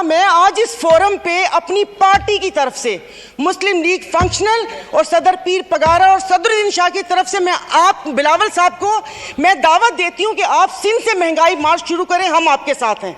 मैं आज इस फोरम पे अपनी पार्टी की तरफ से मुस्लिम लीग फंक्शनल और सदर पीर पगारा और सदरुद्दीन शाह की तरफ से मैं आप बिलावल साहब को मैं दावत देती हूं कि आप सिंध से महंगाई मार्च शुरू करें, हम आपके साथ हैं।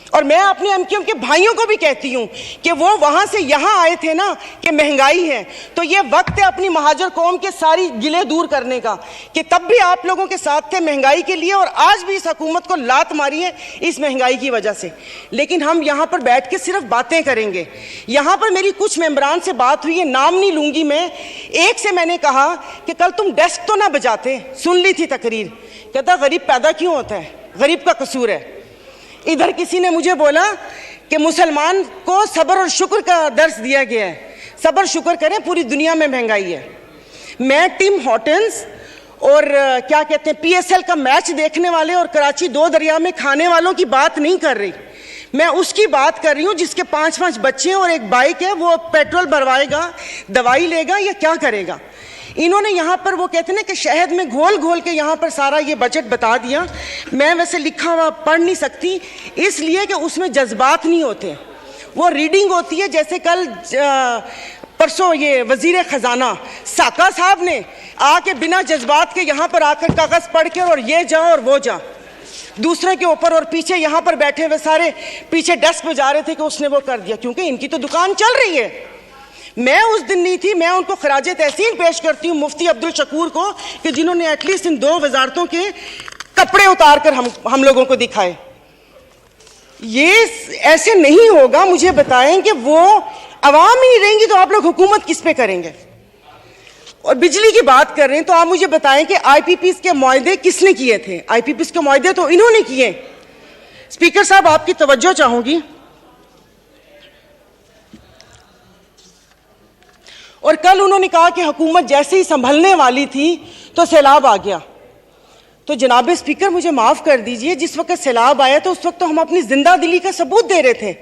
और मैं अपने एमक्यूएम के भाइयों को भी कहती हूं कि वो वहां से यहां आए थे ना कि महंगाई है, तो ये वक्त है अपनी महाजर कौम के सारी गिले दूर करने का कि तब भी आप लोगों के साथ थे महंगाई के लिए और आज भी इस हुकूमत को लात मारी है इस महंगाई की वजह से। लेकिन हम यहां पर बैठ के सिर्फ बातें करेंगे। यहां पर मेरी कुछ मेंबरान से बात हुई है, नाम नहीं लूंगी मैं। एक से मैंने कहा कि कल तुम डेस्क तो ना बजाते, सुन ली थी तकरीर, कहता गरीब पैदा क्यों होता है, गरीब का कसूर है। इधर किसी ने मुझे बोला कि मुसलमान को सब्र और शुक्र का दर्स दिया गया है, सब्र शुक्र करें, पूरी दुनिया में महंगाई है। मैं टिम हॉर्टन्स और क्या कहते हैं पीएसएल का मैच देखने वाले और कराची दो दरिया में खाने वालों की बात नहीं कर रही, मैं उसकी बात कर रही हूँ जिसके 5-5 बच्चे और एक बाइक है। वो पेट्रोल भरवाएगा, दवाई लेगा या क्या करेगा। इन्होंने यहाँ पर वो कहते हैं कि शहद में घोल घोल के यहाँ पर सारा ये बजट बता दिया। मैं वैसे लिखा हुआ पढ़ नहीं सकती इसलिए कि उसमें जज्बात नहीं होते, वो रीडिंग होती है। जैसे कल परसों ये वजीर खजाना साका साहब ने आके बिना जज्बात के यहाँ पर आकर कागज पढ़ के और ये जा और वो जा दूसरे के ऊपर, और पीछे यहाँ पर बैठे हुए सारे पीछे डेस्क पे जा रहे थे कि उसने वो कर दिया, क्योंकि इनकी तो दुकान चल रही है। मैं उस दिन नहीं थी, मैं उनको खराजे तहसीन पेश करती हूँ मुफ्ती अब्दुल शकूर को कि जिन्होंने एटलीस्ट इन 2 वजारतों के कपड़े उतार कर हम लोगों को दिखाए। ये ऐसे नहीं होगा। मुझे बताएं कि वो अवाम ही नहीं रहेंगी तो आप लोग हुकूमत किस पे करेंगे। और बिजली की बात कर रहे हैं तो आप मुझे बताएं कि आईपीपीस के मुआहदे किसने किए थे। आईपीपीस के मुआहदे तो इन्होंने किए। स्पीकर साहब आपकी तवज्जो चाहूंगी। और कल उन्होंने कहा कि हुकूमत जैसे ही संभलने वाली थी तो सैलाब आ गया। तो जनाब स्पीकर मुझे माफ कर दीजिए, जिस वक्त सैलाब आया तो उस वक्त तो हम अपनी जिंदा दिली का सबूत दे रहे थे।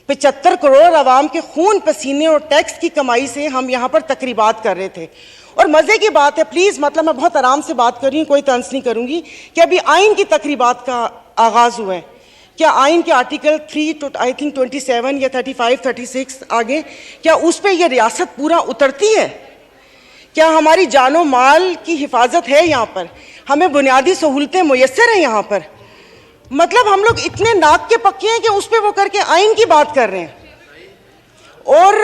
75 करोड़ आवाम के खून पसीने और टैक्स की कमाई से हम यहाँ पर तकरीबात कर रहे थे। और मजे की बात है, प्लीज मतलब मैं बहुत आराम से बात कर रही हूँ, कोई तंज नहीं करूंगी, कि अभी आइन की तकरीबात का आगाज हुआ है। क्या आइन के आर्टिकल 3 आई थिंक 27 या 35, 36 आगे, क्या उस पर यह रियासत पूरा उतरती है? क्या हमारी जानो माल की हिफाजत है यहाँ पर? हमें बुनियादी सहूलतें मुयस्सर हैं यहाँ पर? मतलब हम लोग इतने नाक के पक्के हैं कि उस पर वो करके आइन की बात कर रहे हैं। और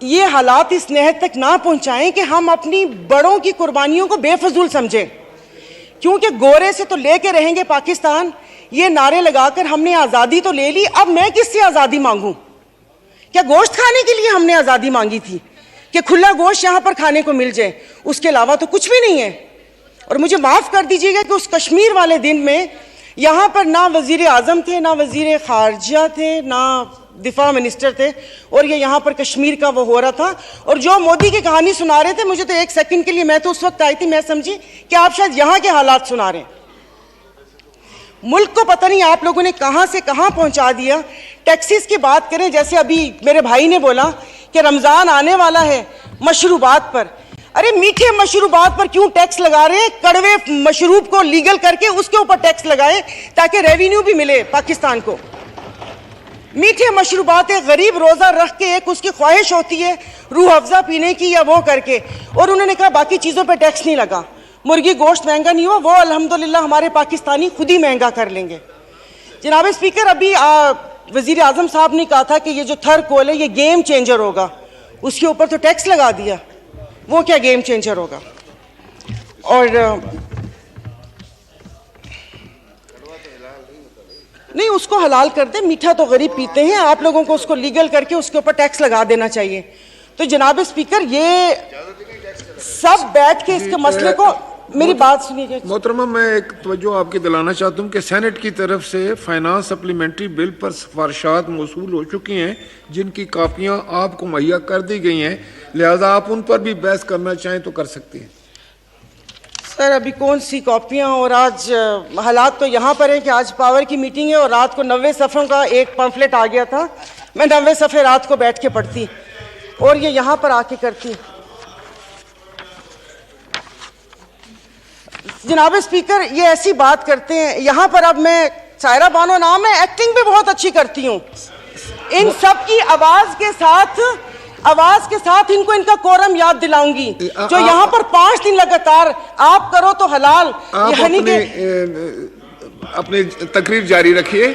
ये हालात इस नहद तक ना पहुंचाएं कि हम अपनी बड़ों की कुर्बानियों को बेफजूल समझें, क्योंकि गोरे से तो लेके रहेंगे पाकिस्तान, ये नारे लगाकर हमने आज़ादी तो ले ली, अब मैं किससे आज़ादी मांगूं? क्या गोश्त खाने के लिए हमने आज़ादी मांगी थी कि खुला गोश्त यहाँ पर खाने को मिल जाए? उसके अलावा तो कुछ भी नहीं है। और मुझे माफ़ कर दीजिएगा कि उस कश्मीर वाले दिन में यहाँ पर ना वज़ीर आज़म थे, ना वज़ीर ख़ारजा थे, ना दिफा मिनिस्टर थे, और ये यहाँ पर कश्मीर का वो हो रहा था। और जो मोदी की कहानी सुना रहे थे, मुझे तो एक सेकंड के लिए, मैं तो उस वक्त आई थी, मैं समझी कि आप शायद यहाँ के हालात सुना रहे हैं। मुल्क को पता नहीं आप लोगों ने कहाँ से कहाँ पहुँचा दिया। टैक्सीज की बात करें, जैसे अभी मेरे भाई ने बोला कि रमज़ान आने वाला है, मशरूबात पर, अरे मीठे मशरूबात पर क्यों टैक्स लगा रहे हैं? कड़वे मशरूब को लीगल करके उसके ऊपर टैक्स लगाए ताकि रेवेन्यू भी मिले पाकिस्तान को। मीठे मशरूबात, एक गरीब रोज़ा रख के एक उसकी ख्वाहिश होती है रूह अफ़ज़ा पीने की या वो करके, और उन्होंने कहा बाकी चीज़ों पे टैक्स नहीं लगा। मुर्गी गोश्त महंगा नहीं हुआ, वो अल्हम्दुलिल्लाह हमारे पाकिस्तानी खुद ही महंगा कर लेंगे। जनाब स्पीकर, अभी वज़ीर आज़म साहब ने कहा था कि ये जो थर्ड कोल है ये गेम चेंजर होगा, उसके ऊपर तो टैक्स लगा दिया, वो क्या गेम चेंजर होगा? और नहीं, उसको हलाल कर दे, मीठा तो गरीब पीते हैं, आप लोगों को उसको लीगल करके उसके ऊपर टैक्स लगा देना चाहिए। तो जनाब स्पीकर, ये सब बैठ के इसके मसले को, मेरी बात सुनिए मोहतरमा, मैं एक तवज्जो आपकी दिलाना चाहता हूँ कि सेनेट की तरफ से फाइनेंस सप्लीमेंट्री बिल पर सिफारिशात मौसूल हो चुकी हैं, जिनकी कापियाँ आपको मुहैया कर दी गई हैं, लिहाजा आप उन पर भी बहस करना चाहें तो कर सकती हैं। सर, अभी कौन सी कॉपियाँ? और आज हालात तो यहाँ पर है कि आज पावर की मीटिंग है और रात को 90 सफ़ों का एक पम्फलेट आ गया था, मैं 90 सफ़े रात को बैठ के पढ़ती और ये यहाँ पर आके करती। जनाब स्पीकर, ये ऐसी बात करते हैं यहाँ पर। अब मैं सायरा बानो नाम है, एक्टिंग भी बहुत अच्छी करती हूँ। इन सब की आवाज के साथ इनको इनका कोरम याद दिलाऊंगी। जो यहाँ पर 5 दिन लगातार आप करो तो हलाल, अपनी तकरीर जारी रखिए।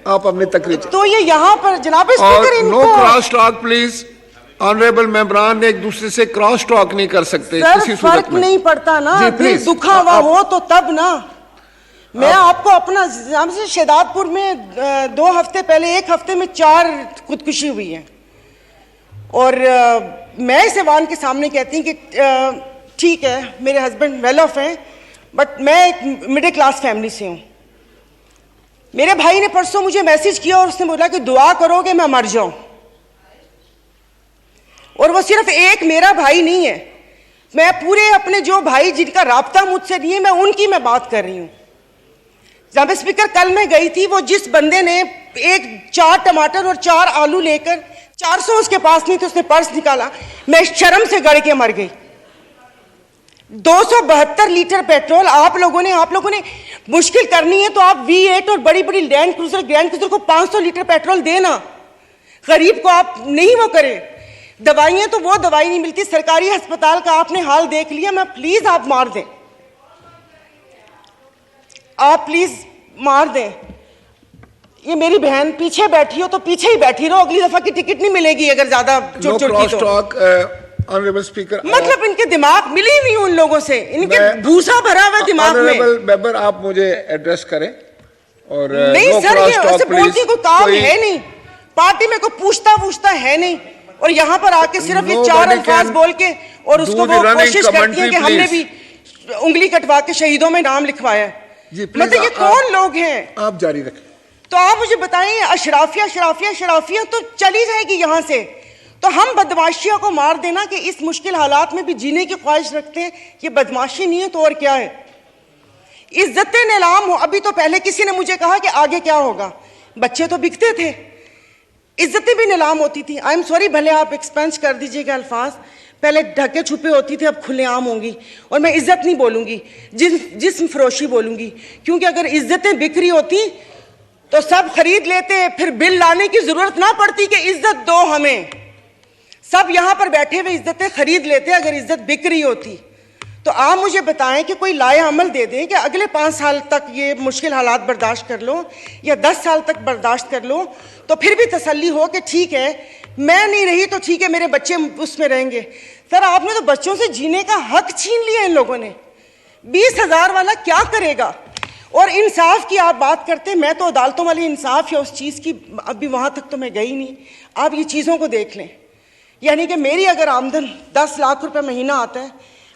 आप अपनी तकरीर तो ये यहाँ पर जनाब स्पीकर इनको no cross talk please. Honourable मेंबरान एक दूसरे से क्रॉस टॉक नहीं कर सकते किसी सूरत फर्क में। नहीं पड़ता ना, दिल दुखा हुआ हो तो तब ना। मैं आपको अपना से शेदादपुर में 2 हफ्ते पहले 1 हफ्ते में 4 खुदकुशी हुई है, और मैं इस ऐवान के सामने कहती हूँ कि ठीक है मेरे हस्बैंड वेल ऑफ हैं, बट मैं एक मिडिल क्लास फैमिली से हूँ। मेरे भाई ने परसों मुझे मैसेज किया और उसने बोला कि दुआ करो कि मैं मर जाऊं। और वो सिर्फ एक मेरा भाई नहीं है, मैं पूरे अपने जो भाई जिनका राब्ता मुझसे नहीं है, मैं उनकी मैं बात कर रही हूं। जनाब स्पीकर, कल मैं गई थी, वो जिस बंदे ने 4 टमाटर और 4 आलू लेकर 400 उसके पास नहीं थे, उसने पर्स निकाला, मैं शर्म से गड़ के मर गई। 272 लीटर पेट्रोल आप लोगों ने मुश्किल करनी है तो आप V8 और बड़ी बड़ी ग्रैंड क्रूजर को 500 लीटर पेट्रोल देना। गरीब को आप नहीं वो करें। दवाइयां तो वो दवाई नहीं मिलती। सरकारी अस्पताल का आपने हाल देख लिया। मैं प्लीज आप मार दें, आप प्लीज मार दें। ये मेरी बहन पीछे बैठी हो तो पीछे ही बैठी रहो, अगली दफा की टिकट नहीं मिलेगी अगर ज्यादा चुटचुटी तो। ऑनरेबल स्पीकर, मतलब इनके दिमाग मिली नहीं उन लोगों से, इनके भूसा भरा हुआ दिमाग में। ऑनरेबल मेंबर, आप मुझे एड्रेस करें। और नहीं सर, ये ऐसे बोलती कोई काम है नहीं, पार्टी में कोई पूछता है नहीं, और यहाँ पर आके सिर्फ ये 4 अल्फाज बोल के और उसको वो कोशिश करती है कि हमने भी उंगली कटवा के शहीदों में नाम लिखवाया है। मतलब ये कौन लोग हैं? आप जारी रखें। तो आप मुझे बताइए, अशराफिया तो चली जाएगी यहाँ से, तो हम बदमाशिया को मार देना कि इस मुश्किल हालात में भी जीने की ख्वाहिश रखते हैं, ये बदमाशी नहीं है तो और क्या है? इज्जतें नीलाम हो। अभी तो पहले किसी ने मुझे कहा कि आगे क्या होगा, बच्चे तो बिकते थे, इज्जतें भी नीलाम होती थी। आई एम सॉरी, भले आप एक्सपेंस कर दीजिएगा अल्फाज, पहले ढके छुपे होती थे, अब खुलेआम होंगी। और मैं इज्जत नहीं बोलूंगी, जिस्म फरोशी बोलूंगी, क्योंकि अगर इज्जतें बिक रही होती तो सब खरीद लेते, फिर बिल लाने की जरूरत ना पड़ती कि इज्जत दो हमें। सब यहां पर बैठे हुए इज्जतें खरीद लेते अगर इज्जत बिक रही होती। तो आप मुझे बताएं कि कोई लाए अमल दे दें कि अगले 5 साल तक ये मुश्किल हालात बर्दाश्त कर लो, या 10 साल तक बर्दाश्त कर लो, तो फिर भी तसल्ली हो कि ठीक है मैं नहीं रही तो ठीक है मेरे बच्चे उसमें रहेंगे। सर, आपने तो बच्चों से जीने का हक छीन लिया इन लोगों ने। 20,000 वाला क्या करेगा? और इंसाफ की आप बात करते हैं, मैं तो अदालतों वाली इंसाफ या उस चीज़ की अभी वहाँ तक तो मैं गई नहीं। आप ये चीज़ों को देख लें, यानी कि मेरी अगर आमदन 10 लाख रुपए महीना आता है,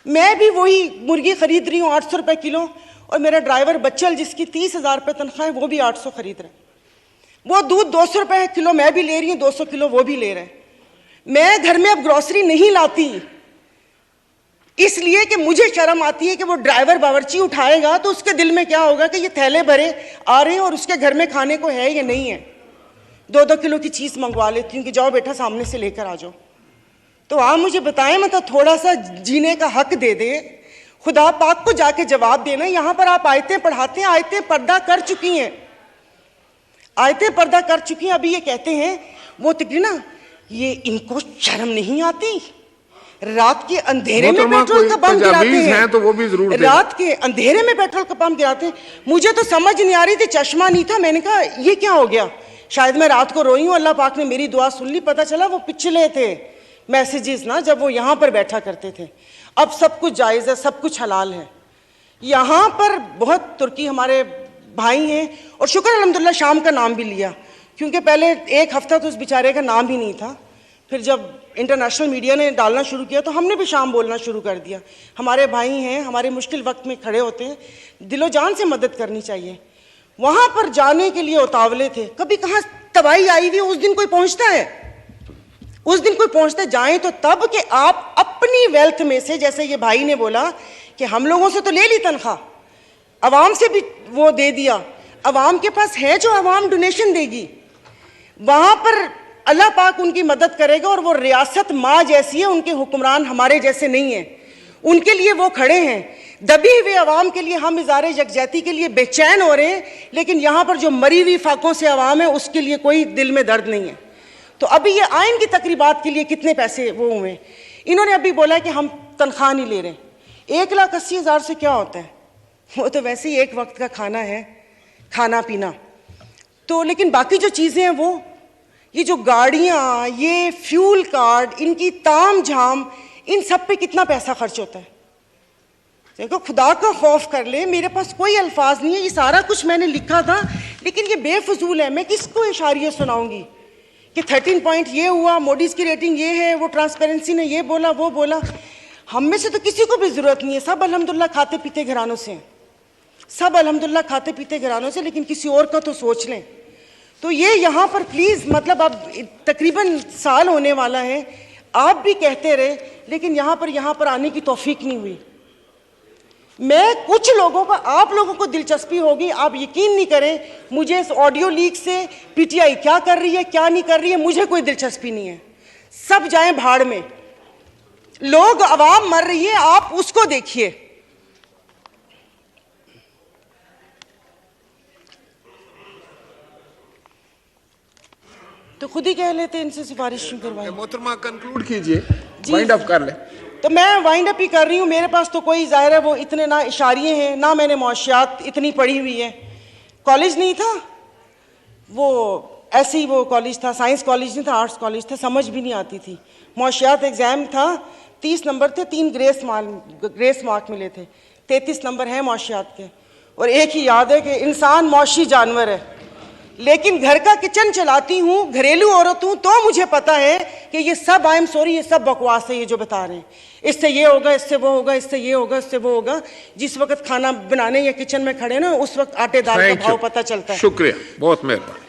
मैं भी वही मुर्गी खरीद रही हूँ 800 रुपये किलो, और मेरा ड्राइवर बच्चल जिसकी 30,000 रुपये तनख्वाह है वो भी 800 खरीद रहे हैं। वो दूध 200 रुपये किलो मैं भी ले रही हूँ, 200 किलो वो भी ले रहे हैं। मैं घर में अब ग्रोसरी नहीं लाती इसलिए कि मुझे शर्म आती है कि वो ड्राइवर बावर्ची उठाएगा तो उसके दिल में क्या होगा कि ये थैले भरे आ रहे हैं और उसके घर में खाने को है या नहीं है। 2-2 किलो की चीज़ मंगवा लेती हूँ कि जाओ बेटा सामने से लेकर आ जाओ। तो आप मुझे बताएं, मतलब थोड़ा सा जीने का हक दे दे, खुदा पाक को जाके जवाब देना। यहाँ पर आप आयतें पढ़ाते हैं, आयतें पर्दा कर चुकी हैं, आयतें पर्दा कर चुकी हैं। अभी ये कहते हैं वो तकरीर ना, ये इनको शर्म नहीं आती, रात के अंधेरे में पेट्रोल का पंप गिराते हैं, तो वो भी जरूर रात के अंधेरे में पेट्रोल का पंप गिराते हैं। मुझे तो समझ नहीं आ रही थी, चश्मा नहीं था, मैंने कहा ये क्या हो गया, शायद मैं रात को रोई हूँ, अल्लाह पाक ने मेरी दुआ सुन ली। पता चला वो पिछले थे मैसेजेस ना, जब वो यहाँ पर बैठा करते थे। अब सब कुछ जायज़ है, सब कुछ हलाल है। यहाँ पर बहुत तुर्की हमारे भाई हैं, और शुक्र अल्हम्दुलिल्लाह शाम का नाम भी लिया, क्योंकि पहले 1 हफ्ता तो उस बेचारे का नाम ही नहीं था। फिर जब इंटरनेशनल मीडिया ने डालना शुरू किया तो हमने भी शाम बोलना शुरू कर दिया। हमारे भाई हैं, हमारे मुश्किल वक्त में खड़े होते हैं, दिलो जान से मदद करनी चाहिए। वहाँ पर जाने के लिए उतावले थे, कभी कहाँ तबाही आई हुई, उस दिन कोई पहुँचता है, उस दिन कोई पहुँचता जाए तो तब कि आप अपनी वेल्थ में से, जैसे ये भाई ने बोला कि हम लोगों से तो ले ली तनख्वाह, अवाम से भी वो दे दिया, अवाम के पास है जो अवाम डोनेशन देगी, वहाँ पर अल्लाह पाक उनकी मदद करेगा। और वो रियासत माँ जैसी है, उनके हुक्मरान हमारे जैसे नहीं हैं। उनके लिए वो खड़े हैं। दबी हुए अवाम के लिए हम इज़ारे यकजहती के लिए बेचैन हो रहे हैं, लेकिन यहाँ पर जो मरी हुई फाकों से अवाम है उसके लिए कोई दिल में दर्द नहीं है। तो अभी ये आइन की तकरीबात के लिए कितने पैसे वो हुए, इन्होंने अभी बोला कि हम तनख्वाह नहीं ले रहे। 1,80,000 से क्या होता है, वो तो वैसे ही एक वक्त का खाना है, खाना पीना। तो लेकिन बाकी जो चीज़ें हैं वो, ये जो गाड़ियाँ, ये फ्यूल कार्ड, इनकी ताम झाम, इन सब पे कितना पैसा खर्च होता है। देखो, खुदा का खौफ कर ले, मेरे पास कोई अल्फाज नहीं है, ये सारा कुछ मैंने लिखा था लेकिन ये बेफजूल है। मैं किसको इशारियत सुनाऊंगी कि 13 पॉइंट ये हुआ, मोडीज़ की रेटिंग ये है, वो ट्रांसपेरेंसी ने ये बोला वो बोला। हम में से तो किसी को भी ज़रूरत नहीं है, सब अल्हम्दुलिल्लाह खाते पीते घरानों से हैं, सब अल्हम्दुलिल्लाह खाते पीते घरानों से, लेकिन किसी और का तो सोच लें। तो ये यहाँ पर प्लीज़, मतलब अब तकरीबन साल होने वाला है, आप भी कहते रहे, लेकिन यहाँ पर आने की तौफीक नहीं हुई। मैं कुछ लोगों का, आप लोगों को दिलचस्पी होगी, आप यकीन नहीं करें, मुझे इस ऑडियो लीक से पीटीआई क्या कर रही है क्या नहीं कर रही है मुझे कोई दिलचस्पी नहीं है। सब जाएं भाड़ में, लोग, अवाम मर रही है, आप उसको देखिए। तो खुद ही कह लेते इनसे सिफारिश क्यों करवाएं। मोहतरमा कंक्लूड कीजिए, वाइंड अप कर ले। तो मैं वाइंड अप ही कर रही हूँ। मेरे पास तो कोई ज़ाहिर है वो इतने ना इशारिये हैं, ना मैंने मुआशियात इतनी पढ़ी हुई है। कॉलेज नहीं था वो, ऐसे ही वो कॉलेज था, साइंस कॉलेज नहीं था, आर्ट्स कॉलेज था, समझ भी नहीं आती थी। मुआशियात एग्ज़ाम था, 30 नंबर थे, 3 ग्रेस मार्क मिले थे, 33 नंबर हैं मुआशियात के। और एक ही याद है कि इंसान मौशी जानवर है, लेकिन घर का किचन चलाती हूँ, घरेलू औरत हूँ, तो मुझे पता है कि ये सब, आई एम सॉरी, ये सब बकवास है ये जो बता रहे हैं। इससे ये होगा, इससे वो होगा, इससे ये होगा, इससे वो होगा। जिस वक्त खाना बनाने या किचन में खड़े ना, उस वक्त आटे दाल का भाव पता चलता है। शुक्रिया, बहुत मेहरबानी।